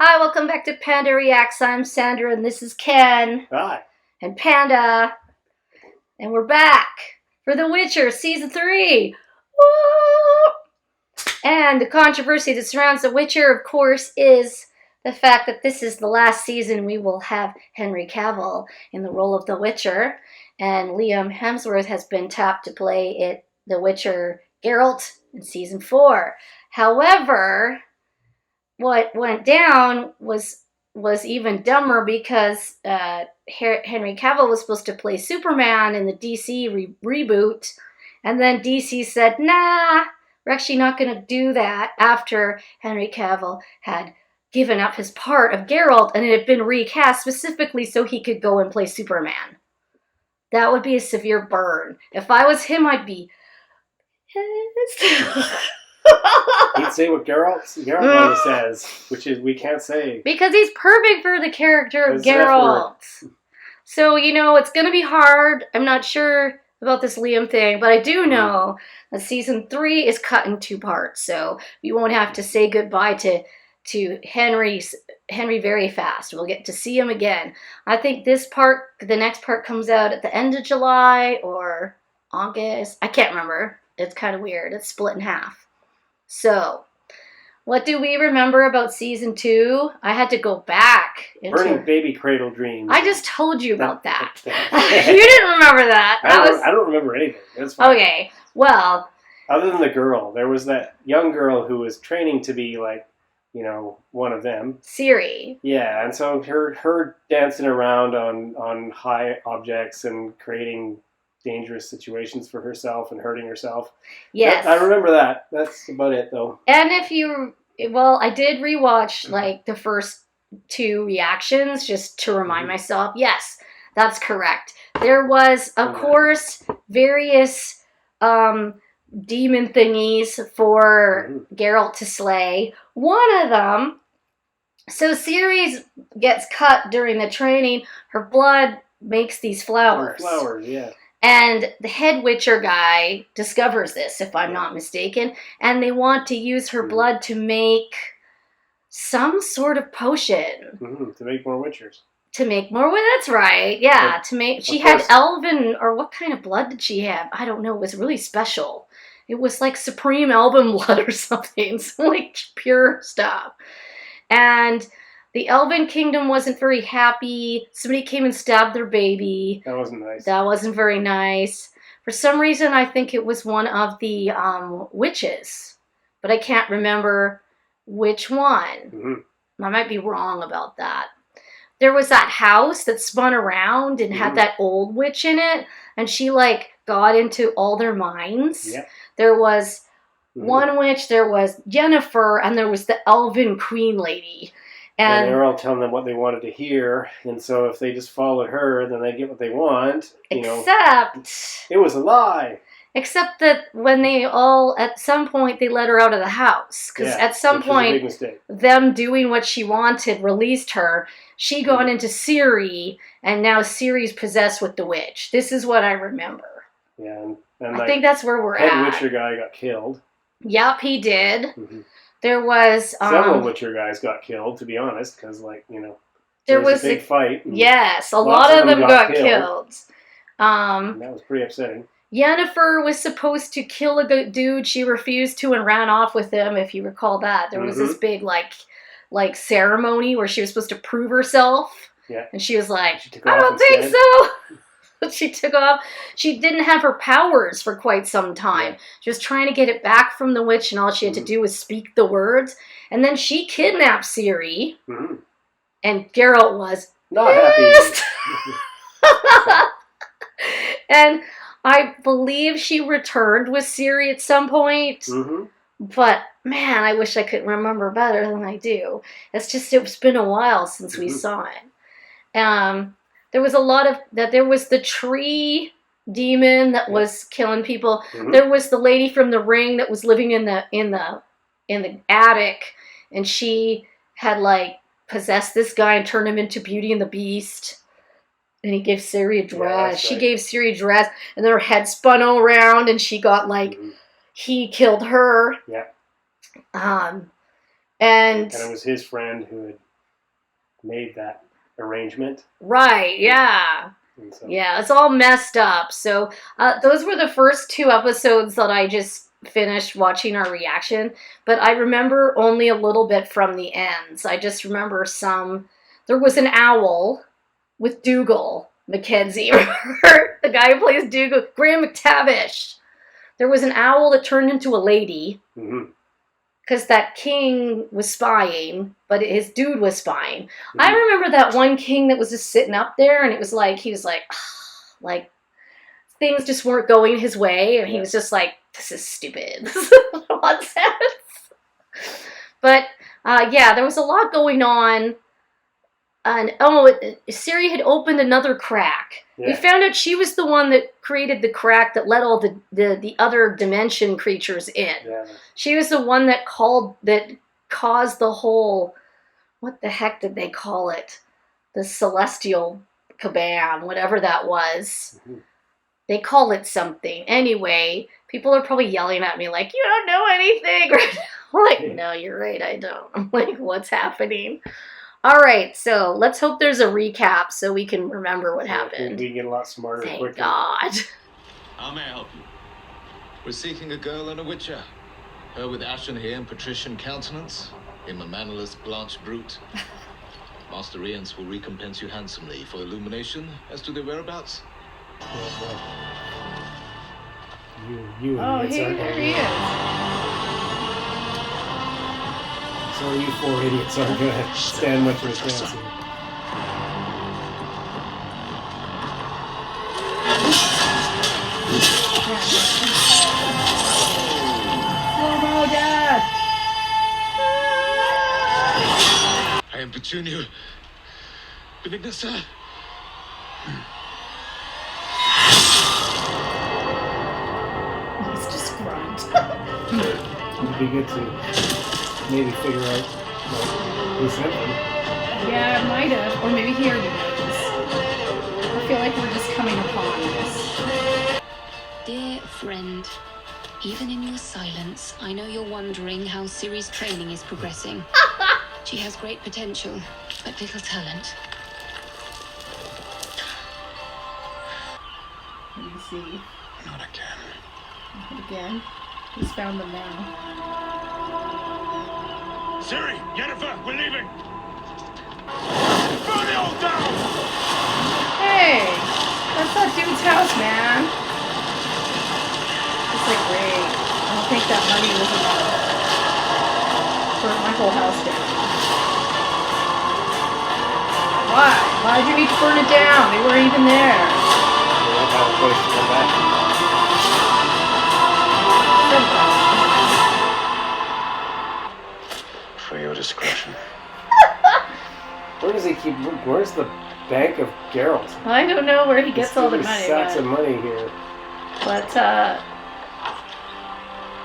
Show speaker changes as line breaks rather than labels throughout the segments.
Hi, welcome back to Panda Reacts. I'm Sandra and this is Ken.
Hi.
And Panda. And we're back for The Witcher Season 3. Woo! And the controversy that surrounds The Witcher, of course, is the fact that this is the last season we will have Henry Cavill in the role of The Witcher. And Liam Hemsworth has been tapped to play The Witcher Gheralt in Season 4. However, what went down was even dumber because Henry Cavill was supposed to play Superman in the DC reboot, and then DC said, nah, we're actually not going to do that after Henry Cavill had given up his part of Geralt and it had been recast specifically so he could go and play Superman. That would be a severe burn. If I was him, I'd be pissed.
He'd say what Geralt says, which is we can't say.
Because he's perfect for the character of Geralt. So, it's going to be hard. I'm not sure about this Liam thing, but I do know that Season 3 is cut in 2 parts. So we won't have to say goodbye to Henry very fast. We'll get to see him again. I think the next part comes out at the end of July or August. I can't remember. It's kind of weird. It's split in half. So, what do we remember about Season 2? I had to go back.
Burning baby cradle dreams.
I just told you about that. You didn't remember that.
I don't remember anything. That's fine.
Okay, well.
Other than the girl, there was that young girl who was training to be like, one of them.
Ciri.
Yeah, and so her dancing around on high objects and creating dangerous situations for herself and hurting herself.
Yes.
I remember that. That's about it, though.
And I did rewatch, the first 2 reactions just to remind myself, yes, that's correct. There was, of course, various demon thingies for Geralt to slay. One of them, so Ciri gets cut during the training. Her blood makes these flowers.
Flowers, yeah.
And the head Witcher guy discovers this, if I'm not mistaken, and they want to use her blood to make some sort of potion.
To make more Witchers.
To make more, that's right, yeah. She had elven, or what kind of blood did she have? I don't know, it was really special. It was like supreme elven blood or something, so like pure stuff. And the Elven Kingdom wasn't very happy. Somebody came and stabbed their baby.
That wasn't nice.
That wasn't very nice. For some reason, I think it was one of the witches. But I can't remember which one. I might be wrong about that. There was that house that spun around and had that old witch in it. And she, got into all their minds.
Yep.
There was one witch, there was Yennefer, and there was the Elven Queen Lady.
And they were all telling them what they wanted to hear, and so if they just followed her, then they get what they want.
Except
it was a lie.
Except that when at some point, they let her out of the house. Because at some point, them doing what she wanted released her. She gone into Ciri, and now Ciri's possessed with the witch. This is what I remember.
Yeah, and
I think that's where we're at.
Head Witcher guy got killed.
Yep, he did. There was
several Witcher guys got killed, to be honest, because
there was
a big fight.
Yes, a lot of them got killed.
And that was pretty upsetting.
Yennefer was supposed to kill a dude. She refused to and ran off with him. If you recall that, there was this big like ceremony where she was supposed to prove herself.
Yeah,
and she was like, "I don't think so." She took off. She didn't have her powers for quite some time. Yeah. She was trying to get it back from the witch, and all she had to do was speak the words. And then she kidnapped Ciri, and Geralt was
not happy.
And I believe she returned with Ciri at some point. But, man, I wish I could remember better than I do. It's been a while since we saw it. There was a lot of that. There was the tree demon that was killing people. There was the lady from the Ring that was living in the attic, and she had possessed this guy and turned him into Beauty and the Beast. And he gave Ciri a dress. She gave Ciri a dress, and then her head spun all around, and she got he killed her.
Yeah.
And
it was his friend who had made that arrangement.
Right, yeah.
And so,
Yeah, it's all messed up. So those were the first 2 episodes that I just finished watching our reaction. But I remember only a little bit from the ends. I just remember some. There was an owl with Dougal Mackenzie. The guy who plays Dougal, Graham McTavish. There was an owl that turned into a lady.
Mm-hmm.
Because that king was spying, but his dude was spying. Mm-hmm. I remember that one king that was just sitting up there, and it was like, he was like, things just weren't going his way, and he was just like, this is stupid. This is nonsense. But, yeah, there was a lot going on. And, Ciri had opened another crack. Yeah. We found out she was the one that created the crack that let all the other dimension creatures in. Yeah. She was the one that caused the whole, what the heck did they call it? The celestial kabam, whatever that was. Mm-hmm. They call it something. Anyway, people are probably yelling at me like, you don't know anything. I'm like, no, you're right, I don't. I'm like, what's happening? All right, so let's hope there's a recap so we can remember what happened.
We can get a lot smarter
quickly.
Thank
God.
How may I help you? We're seeking a girl and a witcher. Her with ashen hair and patrician countenance. Him a mannerless blanched brute. Master Rience will recompense you handsomely for illumination as to their whereabouts.
There he is.
So you 4 idiots aren't going to stand much of a chance here.
Slow-mo, Dad!
I am Petunia. Benignissa.
He's just grunt.
It'd be good to maybe figure out who sent them.
Yeah, it might have. Or maybe he already knows. I feel like we're just coming upon this.
Dear friend, even in your silence, I know you're wondering how Ciri's training is progressing. She has great potential, but little talent.
Let me see.
Not again.
Not again? He's found them now.
Ciri! Yennefer! We're leaving! Burn it all down!
Hey! That's that dude's house, man! It's like, great. I don't think that money was enough. Burn my whole house down. Why? Why did you need to burn it down? They weren't even there.
They don't have a place to come back.
For your discretion.
Where does he keep? Where's the Bank of Gheralt?
I don't know where he gets all the money.
Sacks of money here.
But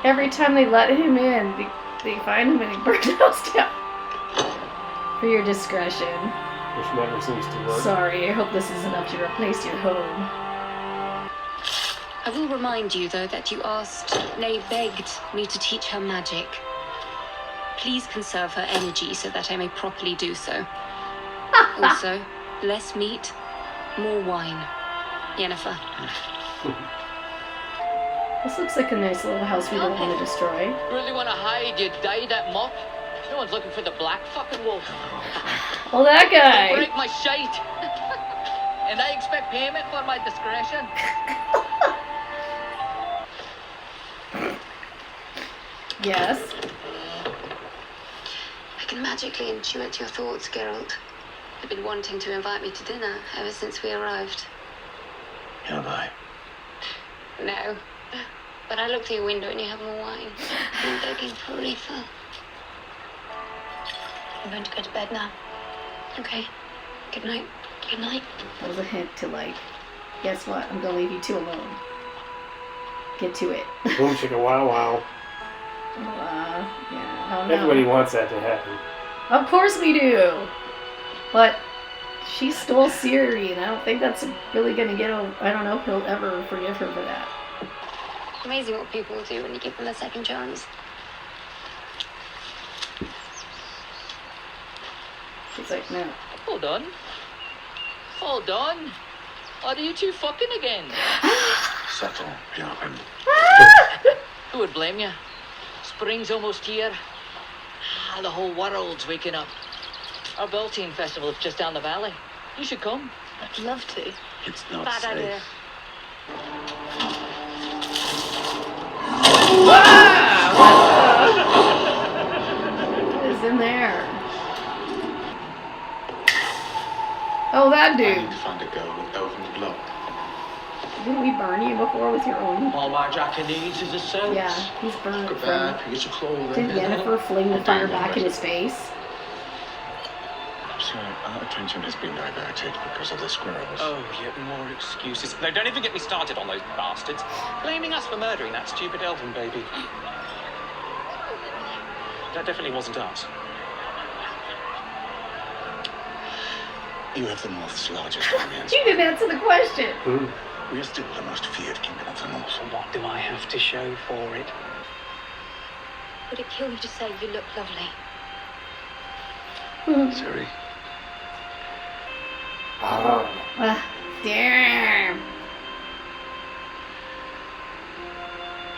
every time they let him in, they find him and he burns the house down. For your discretion.
Which never seems to work.
Sorry, I hope this is enough to replace your home.
I will remind you, though, that you asked, nay, begged me to teach her magic. Please conserve her energy so that I may properly do so. Also, less meat, more wine. Yennefer.
This looks like a nice little house we don't want to destroy.
Really want to hide you die that much? No one's looking for the black fucking wolf.
Oh, that guy!
Break my shite. And I expect payment for my discretion.
Yes?
I can magically intuit your thoughts, Gheralt. You've been wanting to invite me to dinner ever since we arrived.
Have I?
No. But I look through your window and you have more wine. I'm begging for a refill. I'm going to go to bed now. Okay. Good night. Good night.
That was a hint to, like, guess what? I'm gonna leave you two alone. Get to it.
Boom chicka wow wow.
Yeah, I don't know.
Everybody wants that to happen.
Of course we do! But she stole Ciri, and I don't think that's really gonna get over. I don't know if he'll ever forgive her for that.
Amazing what people will do when you give them a second chance.
He's like, no.
Hold on. Hold on. Are you two fucking again?
Settle, Joachim.
Who would blame you? Spring's almost here. The whole world's waking up. Our Beltane Festival is just down the valley. You should come.
I'd love to.
It's not
Bad
safe.
idea.
What is in there? Oh, that
I
dude.
need to find a girl with elven blood.
Didn't we burn you before with your own?
All my jacket needs is a sense.
Yeah, he's burned
Goodbye,
from...
piece of clothing.
Did Yennefer fling the fire back in his face?
Sir, our attention has been diverted because of the squirrels.
Oh, yet more excuses. No, don't even get me started on those bastards. Blaming us for murdering that stupid elven baby. That definitely wasn't us.
You have the North's largest audience.
You didn't answer the question.
We are still the most feared kingdom of the North.
So what do I have to show for it?
Would it kill you to say you look lovely?
Ciri,
Damn.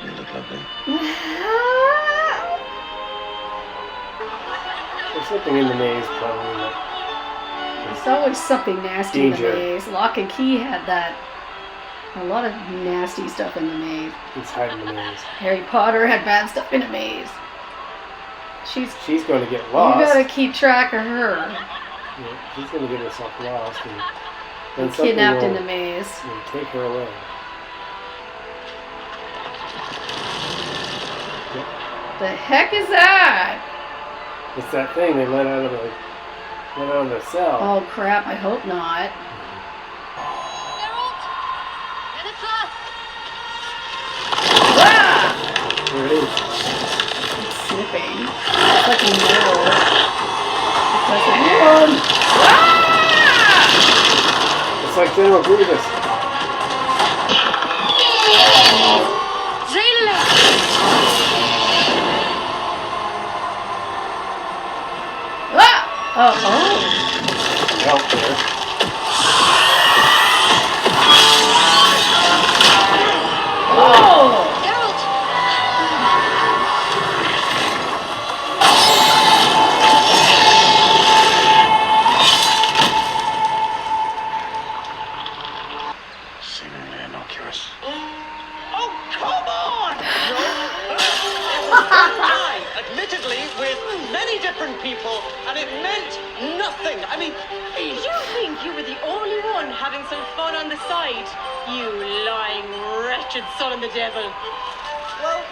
you look lovely.
There's something in the maze, probably.
There's always something nasty in
Danger.
the maze. Lock and Key had that. A lot of nasty stuff in the maze.
He's hiding in the maze.
Harry Potter had bad stuff in the maze.
She's going to get
You
lost.
gotta keep track of her.
Yeah, she's going to get herself lost and then
Kidnapped in the
will
maze.
take her away.
The heck is that?
It's that thing they let out of the cell.
Oh crap, I hope not.
Gheralt! Yennefer!
There it is.
It's sniffing. It's like a mole. It's like a worm.
It's like General Grievous. Help there.
Oh!
Gheralt!
Seemingly innocuous.
Oh, come on! It was one time, admittedly, with many different people, and it meant nothing. I mean,
Did you think you were the only one having some fun on the side? You lying, wretched son of the devil.
well,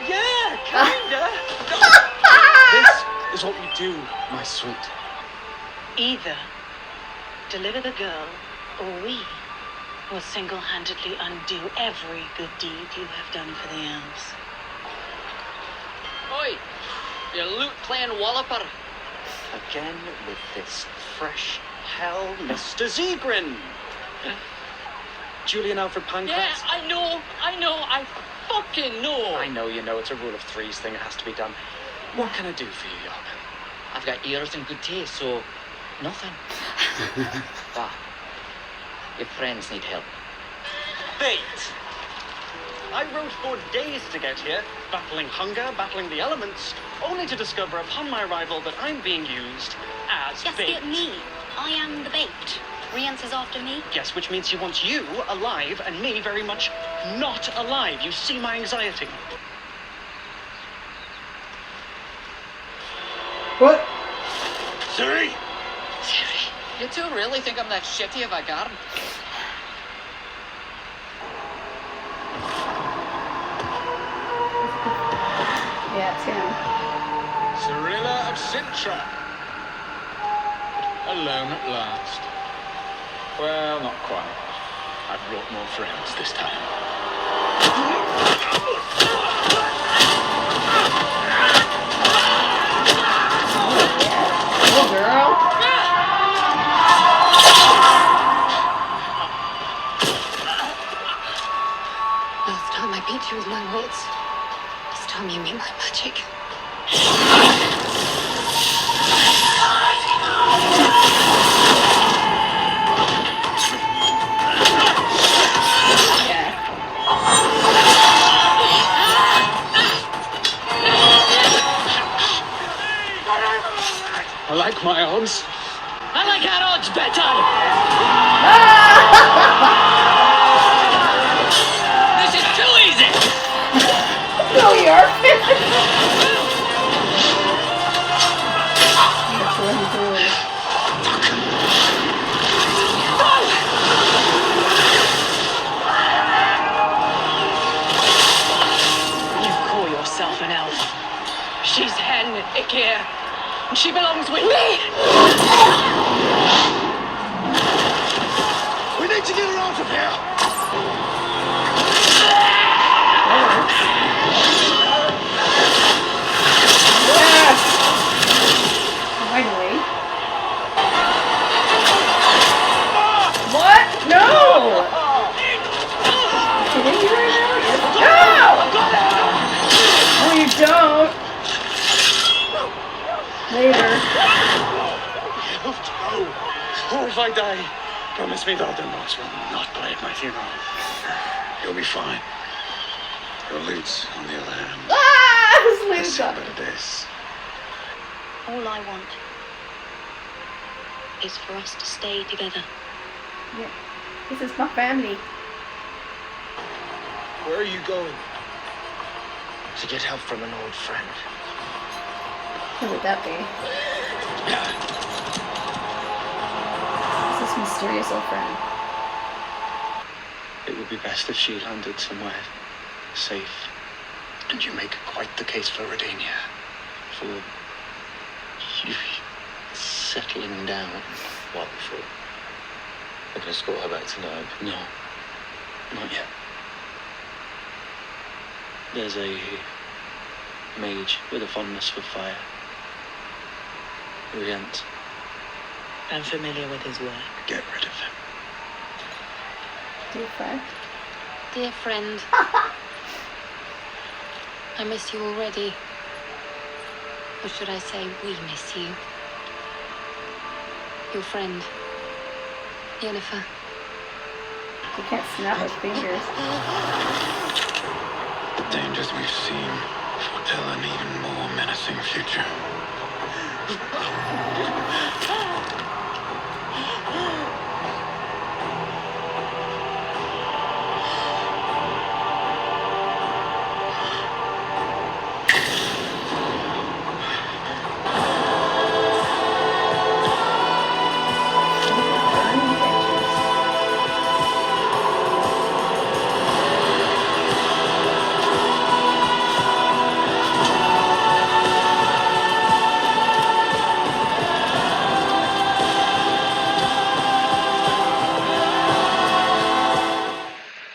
yeah, kinda. This is what we do, my sweet.
Either deliver the girl, or we will single-handedly undo every good deed you have done for the elves.
Oi! You loot-playing walloper.
Again with this fresh hell, Mr. Zegrin. Julian Alfred Pancratz.
Yeah, I know, I fucking know.
I know you know it's a rule of threes thing, it has to be done. What can I do for you, Jochen?
I've got ears and good taste, so nothing. But your friends need help.
Bait! I rode for days to get here, battling hunger, battling the elements, only to discover upon my arrival that I'm being used as
Just
bait.
get me. I am the bait. Rience is after me.
Yes, which means he wants you alive and me very much not alive. You see my anxiety.
What?
Ciri!
Ciri, you two really think I'm that shitty of a garden?
Yeah, it's him.
Cirilla of Sintra. Alone at last. Well, not quite. I've brought more friends this time.
Little girl.
Last time I beat you with my wits. This time you mean my magic.
I like my odds.
I like our odds better. This is too easy.
No, you're. That's what he's doing.
You call yourself an elf. She's Hen Ikea. And she belongs with me.
We need to get her out of here.
Finally. What? No! Kidding me right now? No! No, you don't. Later.
Oh, if I die, promise me that the Knots will not play at my funeral.
You'll be fine. Your lutes, on the other hand,
Ah! His
have
legs
seen
up.
better days.
All I want is for us to stay together.
Yeah. This is my family.
Where are you going? To get help from an old friend.
Who would that be? This is mysterious old friend.
It would be best if she landed somewhere safe.
And you make quite the case for Redania.
For you settling down.
What for?
We're gonna escort her back to Nurg. No, not yet. There's a mage with a fondness for fire. Rient.
I'm familiar with his work.
Get rid of him.
Dear friend.
Dear friend, I miss you already. Or should I say, we miss you. Your friend, Yennefer.
You can't snap her fingers.
The dangers we've seen foretell an even more menacing future.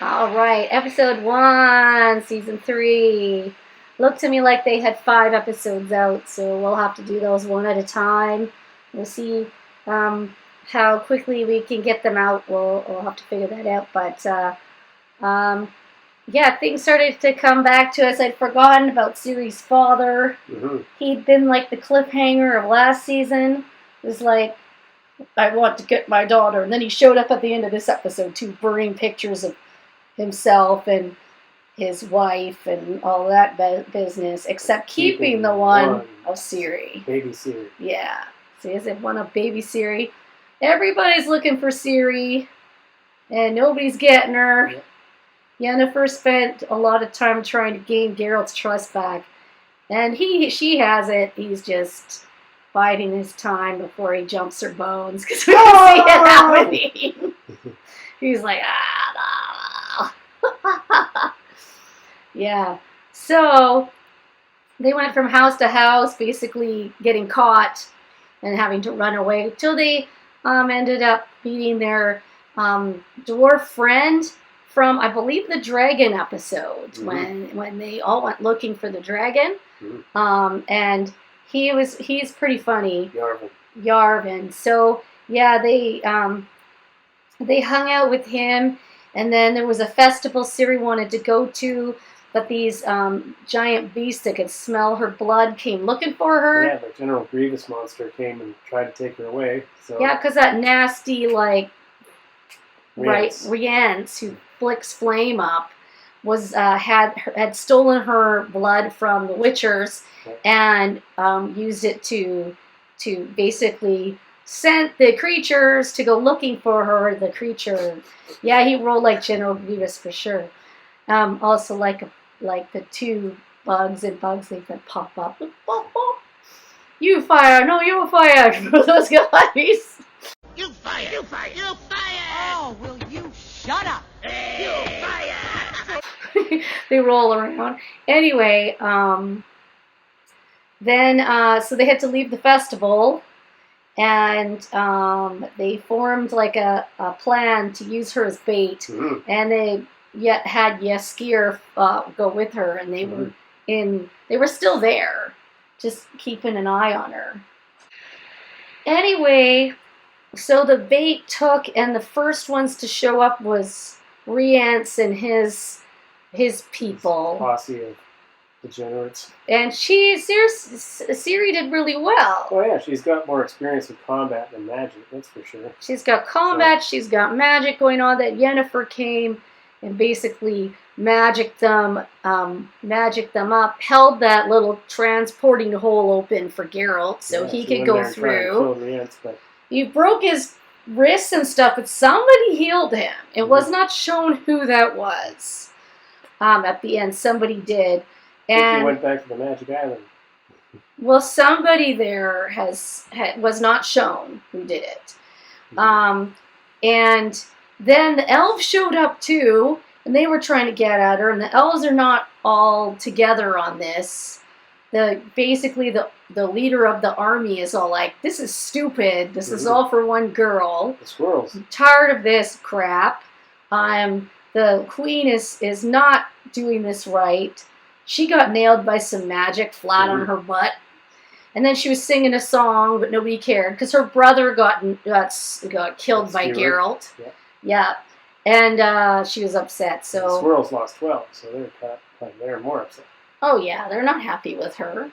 All right, episode 1, season 3. Looked to me like they had 5 episodes out, so we'll have to do those one at a time. We'll see how quickly we can get them out. We'll have to figure that out. But yeah, things started to come back to us. I'd forgotten about Ciri's father.
Mm-hmm.
He'd been like the cliffhanger of last season. It was like, I want to get my daughter. And then he showed up at the end of this episode too, burning pictures of himself and his wife and all that business, except keeping the one of Ciri.
Baby Ciri.
Yeah. See, is it one of baby Ciri? Everybody's looking for Ciri, and nobody's getting her.
Yep.
Yennefer spent a lot of time trying to gain Geralt's trust back, and she has it. He's just biding his time before he jumps her bones, because we can see it happening. He's like, yeah. So they went from house to house, basically getting caught and having to run away till they ended up meeting their dwarf friend from, I believe, the dragon episode,
Mm-hmm.
when they all went looking for the dragon.
Mm-hmm.
And he's pretty funny.
Yarvin.
So yeah, they hung out with him, and then there was a festival Ciri wanted to go to, but these giant beasts that could smell her blood came looking for her.
Yeah, the General Grievous monster came and tried to take her away. So
Yeah, because that nasty, like,
Rience.
Rience, who flicks flame up, was had stolen her blood from the Witchers
Okay.
and used it to to basically send the creatures to go looking for her. The creature, yeah, he rolled like General Grievous for sure. Also like the two bugs and bugs things that pop up. You fire! No, you fire! For those guys.
You fire! You fire! You fire! Oh, will you shut up? You fire!
They roll around. Anyway, then so they had to leave the festival, and they formed like a plan to use her as bait,
Mhm.
and they had Jaskir go with her, and they were still there, just keeping an eye on her. Anyway, so the bait took, and the first ones to show up was Rience and his people.
Posse of degenerates.
And Ciri did really well.
Oh yeah, she's got more experience with combat than magic, that's for sure.
She's got combat, she's got magic going on. That Yennefer came and basically magicked them up, held that little transporting hole open for Gheralt so
Yeah,
he
she
could
went
go
there and tried to
through.
kill Rience, but
He broke his wrists and stuff, but somebody healed him. It was not shown who that was. At the end, somebody did.
I think he
And
went back to the Magic Island.
well, somebody there was not shown who did it. And then the elves showed up too, and they were trying to get at her. And the elves are not all together on this. Basically the leader of the army is all like, "This is stupid. This is all for one girl.
The squirrels.
I'm tired of this crap. The queen is not doing this right. She got nailed by some magic flat on her butt. And then she was singing a song, but nobody cared because her brother got killed by
Jaskir.
Gheralt.
Yeah.
And she was upset.
The
So,
squirrels lost 12, so they're more upset.
oh yeah, they're not happy with her.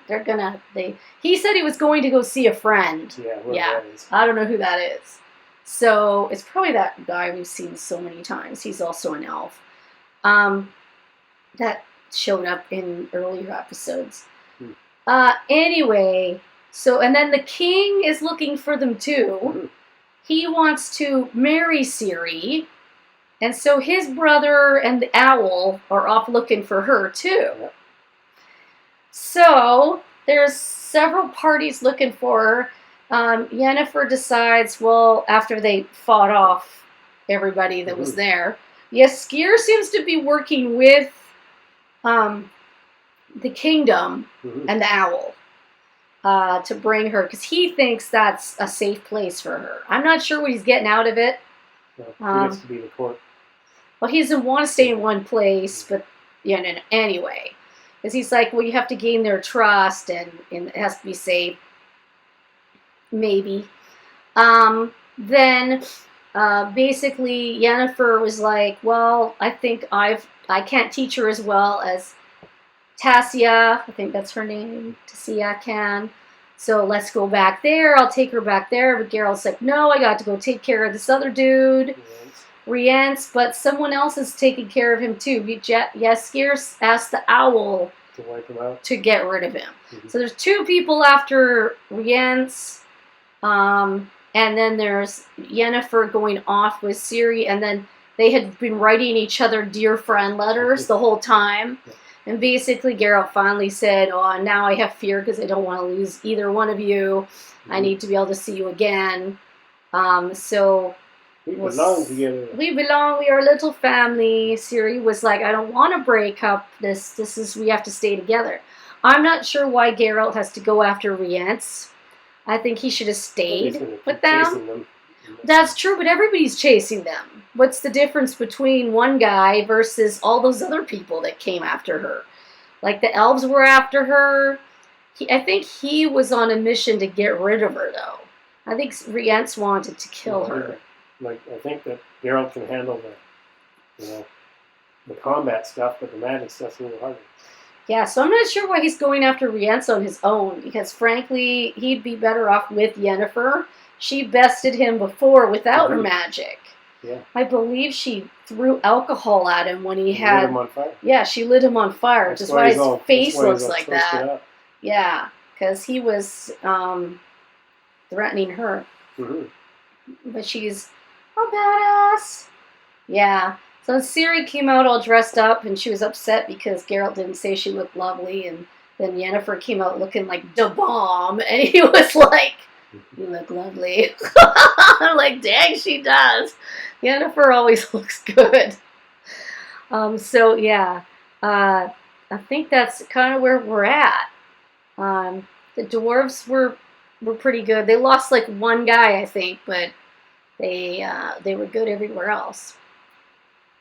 He said he was going to go see a friend.
Yeah, whoever
Yeah.
that is.
I don't know who that is. So it's probably that guy we've seen so many times. He's also an elf. That showed up in earlier episodes. Anyway, and then the king is looking for them too. He wants to marry Ciri, and so his brother and the owl are off looking for her too.
Yep.
So there's several parties looking for her. Yennefer decides, well, after they fought off everybody that was there, Jaskir seems to be working with the kingdom and the owl to bring her, because he thinks that's a safe place for her. I'm not sure what he's getting out of it.
He gets to be the court.
Well, he doesn't want to stay in one place, but anyway. Because he's like, well, you have to gain their trust, and it has to be safe. Maybe. Then basically Yennefer was like, well, I think I can't teach her as well as Tassia, I think that's her name, Tassia can. So let's go back there. I'll take her back there. But Geralt's like, no, I got to go take care of this other dude, Rience, but someone else is taking care of him too. Jaskir asked the owl
To wipe him out.
to get rid of him. So there's two people after Rience. And then there's Yennefer going off with Ciri, and then they had been writing each other dear friend letters the whole time. And basically Geralt finally said, oh, now I have fear because I don't want to lose either one of you. I need to be able to see you again. So
we belong together.
We belong, we are a little family. Ciri was like, I don't want to break up. We have to stay together. I'm not sure why Geralt has to go after Rience. I think he should have stayed with them. That's true, but everybody's chasing them. What's the difference between one guy versus all those other people that came after her? Like the elves were after her. I think he was on a mission to get rid of her, though. I think Rience wanted to kill her.
Like, I think that Geralt can handle the combat stuff, but the magic stuff's a little harder.
Yeah, so I'm not sure why he's going after Rience on his own, because frankly, he'd be better off with Yennefer. She bested him before without her magic.
Yeah.
I believe she threw alcohol at him when he had...
Lit him on fire.
Yeah, she lit him on fire, which is why his face looks like that.
Up.
Yeah, because he was... threatening her.
Mhm.
But she's a badass. Yeah. So Ciri came out all dressed up, and she was upset because Gheralt didn't say she looked lovely, and then Yennefer came out looking like da bomb, and he was like, "You look lovely." I'm like, dang, she does. Yennefer always looks good. So yeah, I think that's kind of where we're at. The dwarves were pretty good. They lost like one guy, I think, but they were good everywhere else.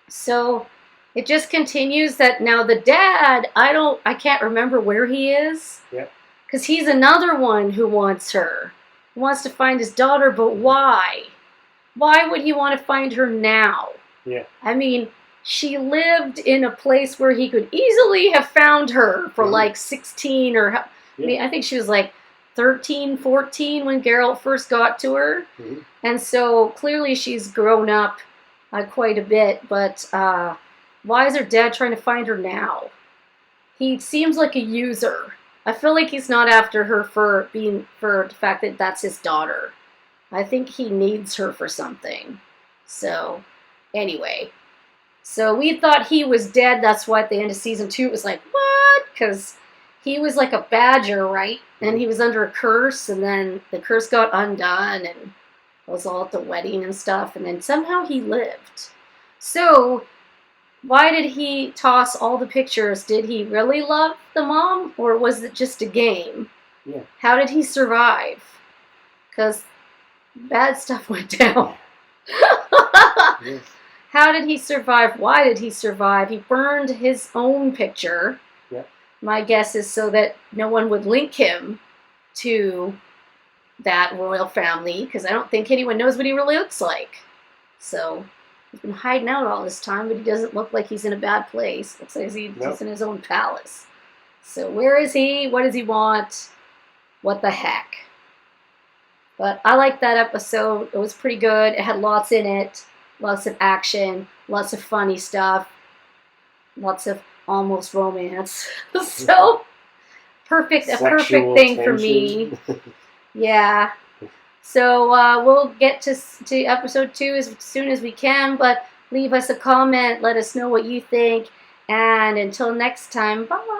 So it just continues that now the dad, I can't remember where he is.
Yep.
Because he's another one who wants her. He wants to find his daughter, but why? Why would he want to find her now?
Yeah.
I mean, she lived in a place where he could easily have found her for like 16 or... I mean, I think she was like 13, 14 when Gheralt first got to her.
Mm-hmm.
And so clearly she's grown up quite a bit, but why is her dad trying to find her now? He seems like a user. I feel like he's not after her for the fact that that's his daughter. I think he needs her for something. So, anyway. So we thought he was dead. That's why at the end of season 2 it was like, what? Because he was like a badger, right? And he was under a curse, and then the curse got undone, and was all at the wedding and stuff, and then somehow he lived. So, why did he toss all the pictures? Did he really love the mom, or was it just a game?
Yeah.
How did he survive? Because bad stuff went down.
Yes.
How did he survive? Why did he survive? He burned his own picture.
Yep.
My guess is so that no one would link him to that royal family, because I don't think anyone knows what he really looks like. So he's been hiding out all this time, but he doesn't look like he's in a bad place. Looks like he's in his own palace. So where is he? What does he want? What the heck? But I liked that episode. It was pretty good. It had lots in it. Lots of action. Lots of funny stuff. Lots of almost romance. So perfect. A perfect
Sexual
thing for
tension.
me. Yeah. So we'll get to episode 2 as soon as we can, but leave us a comment. Let us know what you think. And until next time, bye.